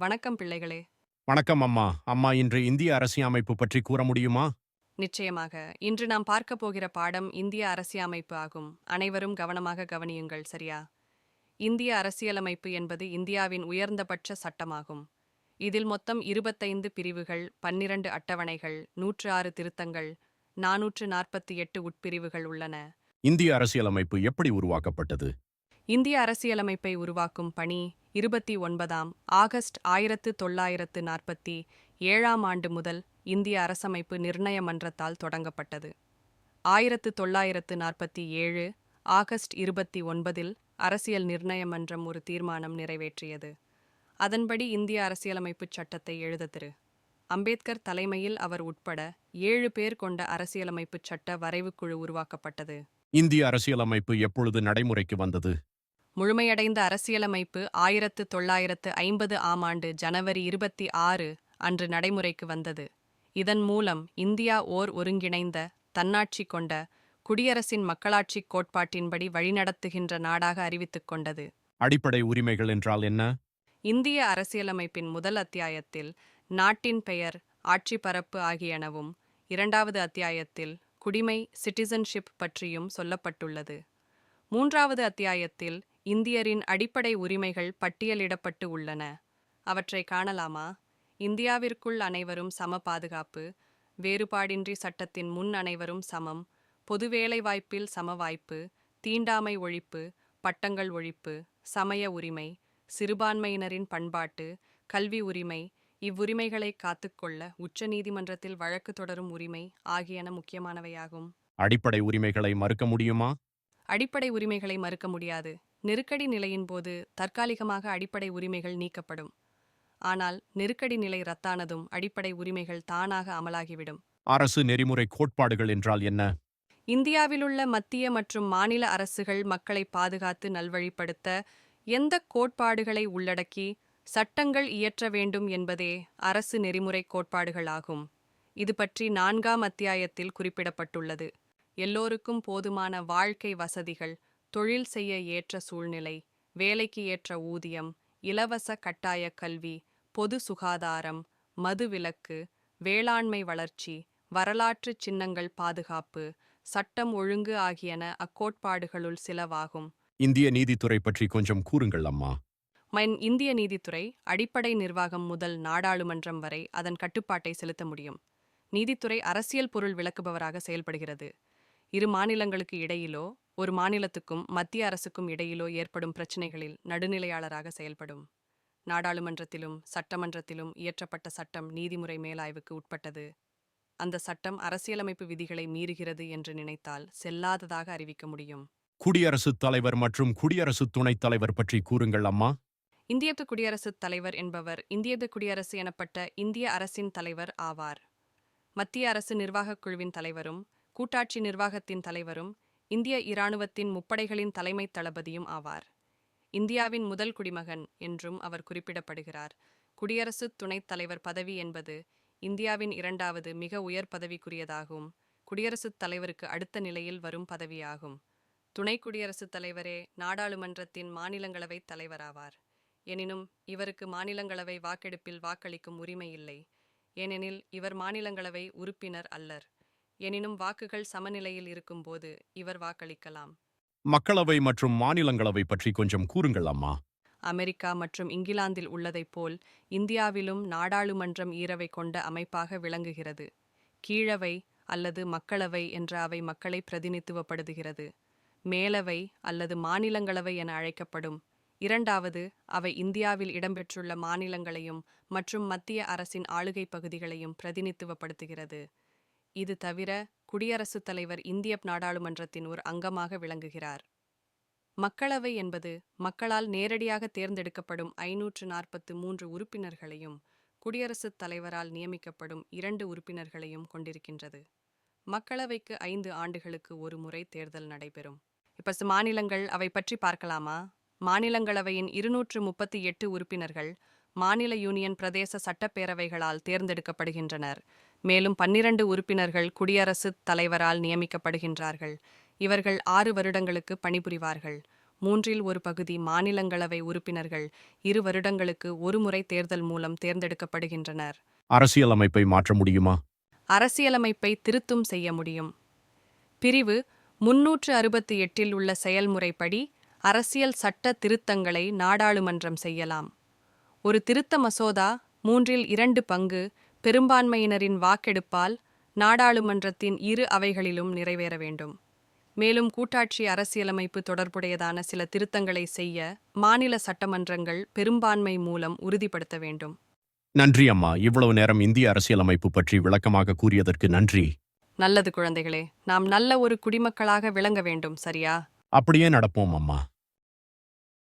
வணக்கம் பிள்ளைகளே. வணக்கம் அம்மா. அம்மா இன்று இந்திய அரசியலமைப்பு பற்றி கூற முடியுமா? நிச்சயமாக. இன்று நாம் பார்க்கப் போகிற பாடம் இந்திய அரசியலமைப்பு ஆகும். அனைவரும் கவனமாக கவனியுங்கள், சரியா? இந்திய அரசியலமைப்பு என்பது இந்தியாவின் உயர்ந்தபட்ச சட்டமாகும். இதில் மொத்தம் 25 பிரிவுகள், 12 அட்டவணைகள், 106 திருத்தங்கள், 448 உட்பிரிவுகள் உள்ளன. இந்திய அரசியலமைப்பு எப்படி உருவாக்கப்பட்டது? இந்திய அரசியலமைப்பை உருவாக்கும் பணி 29ஆம் ஆகஸ்ட் 1947ஆம் ஆண்டு முதல் இந்திய அரசமைப்பு நிர்ணய மன்றத்தால் தொடங்கப்பட்டது. 1947 ஆகஸ்ட் 29இல் அரசியல் நிர்ணய மன்றம் ஒரு தீர்மானம் நிறைவேற்றியது. அதன்படி இந்திய அரசியலமைப்புச் சட்டத்தை எழுத திரு. அம்பேத்கர் தலைமையில் அவர் உட்பட 7 பேர் கொண்ட அரசியலமைப்புச் சட்ட வரைவுக்குழு உருவாக்கப்பட்டது. இந்திய அரசியலமைப்பு எப்பொழுது நடைமுறைக்கு வந்தது? முழுமையடைந்த அரசியலமைப்பு 1950 ஆம் ஆண்டு ஜனவரி 26 அன்று நடைமுறைக்கு வந்தது. இதன் மூலம் இந்தியா ஓர் ஒருங்கிணைந்த, தன்னாட்சி கொண்ட, குடியரசின் மக்களாட்சிக் கோட்பாட்டின்படி வழிநடத்துகின்ற நாடாக அறிவித்துக் கொண்டது. அடிப்படை உரிமைகள் என்றால் என்ன? இந்திய அரசியலமைப்பின் முதல் அத்தியாயத்தில் நாட்டின் பெயர், ஆட்சி பரப்பு ஆகியனவும், 2வது அத்தியாயத்தில் குடிமை, சிட்டிசன்ஷிப் பற்றியும் சொல்லப்பட்டுள்ளது. 3வது அத்தியாயத்தில் இந்தியரின் அடிப்படை உரிமைகள் பட்டியலிடப்பட்டு உள்ளன. அவற்றை காணலாமா? இந்தியாவிற்குள் அனைவரும் சம பாதுகாப்பு, வேறுபாடின்றி சட்டத்தின் முன் அனைவரும் சமம், பொது வேலைவாய்ப்பில் சம வாய்ப்பு, தீண்டாமை ஒழிப்பு, பட்டங்கள் ஒழிப்பு, சமய உரிமை, சிறுபான்மையினரின் பண்பாட்டு, கல்வி உரிமை, இவ்வுரிமைகளை காத்துக்கொள்ள உச்ச நீதிமன்றத்தில் வழக்கு தொடரும் உரிமை ஆகியன முக்கியமானவையாகும். அடிப்படை உரிமைகளை மறுக்க முடியுமா? அடிப்படை உரிமைகளை மறுக்க முடியாது. நெருக்கடி நிலையின் போது தற்காலிகமாக அடிப்படை உரிமைகள் நீக்கப்படும். ஆனால் நெருக்கடி நிலை ரத்தானதும் அடிப்படை உரிமைகள் தானாக அமலாகிவிடும். அரசு நெறிமுறை கோட்பாடுகள் என்றால் என்ன? இந்தியாவிலுள்ள மத்திய மற்றும் மாநில அரசுகள் மக்களை பாதுகாத்து நல்வழிப்படுத்த எந்த கோட்பாடுகளை உள்ளடக்கி சட்டங்கள் இயற்ற வேண்டும் என்பதே அரசு நெறிமுறை கோட்பாடுகளாகும். இது பற்றி 4ஆம் அத்தியாயத்தில் குறிப்பிடப்பட்டுள்ளது. எல்லோருக்கும் போதுமான வாழ்க்கை வசதிகள், தொழில் செய்ய ஏற்ற சூழ்நிலை, வேலைக்கு ஏற்ற ஊதியம், இலவச கட்டாய கல்வி, பொது சுகாதாரம், மதுவிலக்கு, வேளாண்மை வளர்ச்சி, வரலாற்று சின்னங்கள் பாதுகாப்பு, சட்டம் ஒழுங்கு ஆகியன அக்கோட்பாடுகளுள் சிலவாகும். இந்திய நீதித்துறை பற்றி கொஞ்சம் கூறுங்கள் அம்மா. இந்திய நீதித்துறை அடிப்படை நிர்வாகம் முதல் நாடாளுமன்றம் வரை அதன் கட்டுப்பாட்டை செலுத்த முடியும். நீதித்துறை அரசியல் பொருள் விளக்குபவராக செயல்படுகிறது. இரு மாநிலங்களுக்கு இடையிலோ ஒரு மாநிலத்துக்கும் மத்திய அரசுக்கும் இடையிலோ ஏற்படும் பிரச்சினைகளில் நடுநிலையாளராக செயல்படும். நாடாளுமன்றத்திலும் சட்டமன்றத்திலும் இயற்றப்பட்ட சட்டம் நீதிமுறை மேலாய்வுக்கு உட்பட்டது. அந்த சட்டம் அரசியலமைப்பு விதிகளை மீறுகிறது என்று நினைத்தால் செல்லாததாக அறிவிக்க முடியும். குடியரசுத் தலைவர் மற்றும் குடியரசு துணைத் தலைவர் பற்றி கூறுங்கள் அம்மா. இந்திய குடியரசுத் தலைவர் என்பவர் இந்திய குடியரசு எனப்பட்ட இந்திய அரசின் தலைவர் ஆவார். மத்திய அரசு நிர்வாகக் குழுவின் தலைவரும், கூட்டாட்சி நிர்வாகத்தின் தலைவரும், இந்திய இராணுவத்தின் முப்படைகளின் தலைமை தளபதியும் ஆவார். இந்தியாவின் முதல் குடிமகன் என்றும் அவர் குறிப்பிடப்படுகிறார். குடியரசு துணைத் தலைவர் பதவி என்பது இந்தியாவின் 2வது மிக உயர் பதவிக்குரியதாகும். குடியரசுத் தலைவருக்கு அடுத்த நிலையில் வரும் பதவியாகும். துணை குடியரசுத் தலைவரே நாடாளுமன்றத்தின் மாநிலங்களவை தலைவராவார். எனினும் இவருக்கு மாநிலங்களவை வாக்கெடுப்பில் வாக்களிக்கும் உரிமை இல்லை. ஏனெனில் இவர் மாநிலங்களவை உறுப்பினர் அல்லர். எனினும் வாக்குகள் சமநிலையில் இருக்கும்போது இவர் வாக்களிக்கலாம். மக்களவை மற்றும் மாநிலங்களவை பற்றி கொஞ்சம் கூறுங்கள் அம்மா. அமெரிக்கா மற்றும் இங்கிலாந்தில் உள்ளதைப் போல் இந்தியாவிலும் நாடாளுமன்றம் ஈரவை கொண்ட அமைப்பாக விளங்குகிறது. கீழவை அல்லது மக்களவை என்ற அவை மக்களை பிரதிநிதித்துவப்படுத்துகிறது. மேலவை அல்லது மாநிலங்களவை என அழைக்கப்படும் 2வது அவை இந்தியாவில் இடம்பெற்றுள்ள மாநிலங்களையும் மற்றும் மத்திய அரசின் ஆளுகை பகுதிகளையும் பிரதிநிதித்துவப்படுத்துகிறது. இது தவிர குடியரசுத் தலைவர் இந்திய நாடாளுமன்றத்தின் ஒரு அங்கமாக விளங்குகிறார். மக்களவை என்பது மக்களால் நேரடியாக தேர்ந்தெடுக்கப்படும் 543 உறுப்பினர்களையும் குடியரசுத் தலைவரால் நியமிக்கப்படும் 2 உறுப்பினர்களையும் கொண்டிருக்கின்றது. மக்களவைக்கு 5 ஆண்டுகளுக்கு ஒரு முறை தேர்தல் நடைபெறும். இப்ப மாநிலங்கள் அவை பற்றி பார்க்கலாமா? மாநிலங்களவையின் 238 உறுப்பினர்கள் மாநில யூனியன் பிரதேச சட்டப்பேரவைகளால் தேர்ந்தெடுக்கப்படுகின்றனர். மேலும் 12 உறுப்பினர்கள் குடியரசுத் தலைவரால் நியமிக்கப்படுகின்றார்கள். இவர்கள் 6 வருடங்களுக்கு பணிபுரிவார்கள். மூன்றில் ஒரு பகுதி மாநிலங்களவை உறுப்பினர்கள் 2 வருடங்களுக்கு ஒருமுறை தேர்தல் மூலம் தேர்ந்தெடுக்கப்படுகின்றனர். அரசியலமைப்பை மாற்ற முடியுமா? அரசியலமைப்பை திருத்தும் செய்ய முடியும். பிரிவு 368 உள்ள செயல்முறைப்படி அரசியல் சட்ட திருத்தங்களை நாடாளுமன்றம் செய்யலாம். ஒரு திருத்த மசோதா 2/3 பங்கு பெரும்பான்மையினரின் வாக்கெடுப்பால் நாடாளுமன்றத்தின் 2 அவைகளிலும் நிறைவேற வேண்டும். மேலும் கூட்டாட்சி அரசியலமைப்பு தொடர்புடையதான சில திருத்தங்களை செய்ய மாநில சட்டமன்றங்கள் பெரும்பான்மை மூலம் உறுதிப்படுத்த வேண்டும். நன்றி அம்மா. இவ்வளவு நேரம் இந்திய அரசியலமைப்பு பற்றி விளக்கமாக கூறியதற்கு நன்றி. நல்லது குழந்தைகளே, நாம் நல்ல ஒரு குடிமக்களாக விளங்க வேண்டும், சரியா? அப்படியே நடப்போம் அம்மா.